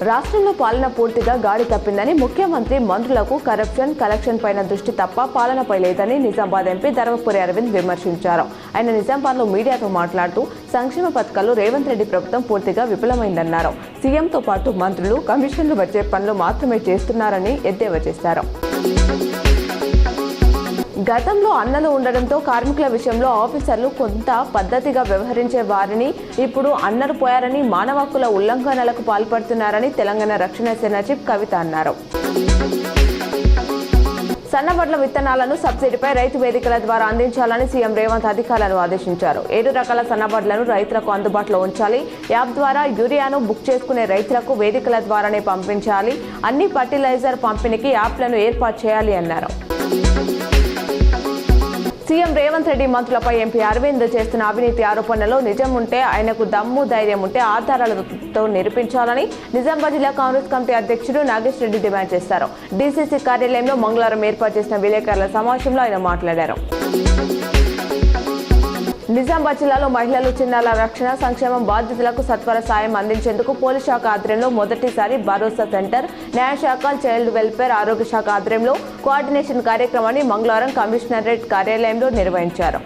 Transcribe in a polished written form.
రాష్ట్రంలో పాలన పూర్తిగా గాడి తప్పిందని ముఖ్యమంత్రి మంత్రులకు కరప్షన్ కలెక్షన్ పైన దృష్టి తప్ప పాలనపై లేదని నిజామాబాద్ ఎంపీ ధర్మపురి అరవింద్ విమర్శించారు. ఆయన నిజామాబాద్లో మీడియాతో మాట్లాడుతూ సంక్షేమ పథకాలు రేవంత్ రెడ్డి ప్రభుత్వం పూర్తిగా విఫలమైందన్నారు. సీఎంతో పాటు మంత్రులు కమిషన్లు వచ్చే పనులు మాత్రమే చేస్తున్నారని ఎద్దేవా చేశారు. గతంలో అన్నలు ఉండడంతో కార్మికుల విషయంలో ఆఫీసర్లు కొంత పద్ధతిగా వ్యవహరించే వారిని ఇప్పుడు అన్నలు పోయారని, మానవ హక్కుల ఉల్లంఘనలకు పాల్పడుతున్నారని తెలంగాణ రక్షణ సేన చీఫ్ కవిత అన్నారు. సన్నవడ్ల విత్తనాలను సబ్సిడీపై రైతు వేదికల ద్వారా అందించాలని సీఎం రేవంత్ అధికారులను ఆదేశించారు. 7 రకాల సన్నవడ్లను రైతులకు అందుబాటులో ఉంచాలి. యాప్ ద్వారా యూరియాను బుక్ చేసుకునే రైతులకు వేదికల ద్వారానే పంపించాలి. అన్ని ఫర్టిలైజర్ పంపిణీకి యాప్లను ఏర్పాటు చేయాలి అన్నారు. సీఎం రేవంత్ రెడ్డి మంత్రులపై ఎంపీ అరవింద్ చేస్తున్న అవినీతి ఆరోపణలో నిజం ఉంటే, ఆయనకు దమ్ము ధైర్యం ఉంటే ఆధారాలతో నిరూపించాలని నిజామాబాద్ జిల్లా కాంగ్రెస్ కమిటీ అధ్యక్షుడు నాగేష్ రెడ్డి డిమాండ్ చేశారు. డీసీసీ కార్యాలయంలో మంగళవారం ఏర్పాటు చేసిన విలేకరుల సమావేశంలో ఆయన మాట్లాడారు. నిజామాబాద్ జిల్లాలో మహిళలు, చిన్నారుల రక్షణ, సంక్షేమం, బాధితులకు సత్వర సాయం అందించేందుకు పోలీస్ శాఖ ఆధ్వర్యంలో మొదటిసారి భరోసా సెంటర్, న్యాయశాఖ, చైల్డ్ వెల్ఫేర్, ఆరోగ్య శాఖ ఆధ్వర్యంలో కోఆర్డినేషన్ కార్యక్రమాన్ని మంగళవారం కమిషనరేట్ కార్యాలయంలో నిర్వహించారు.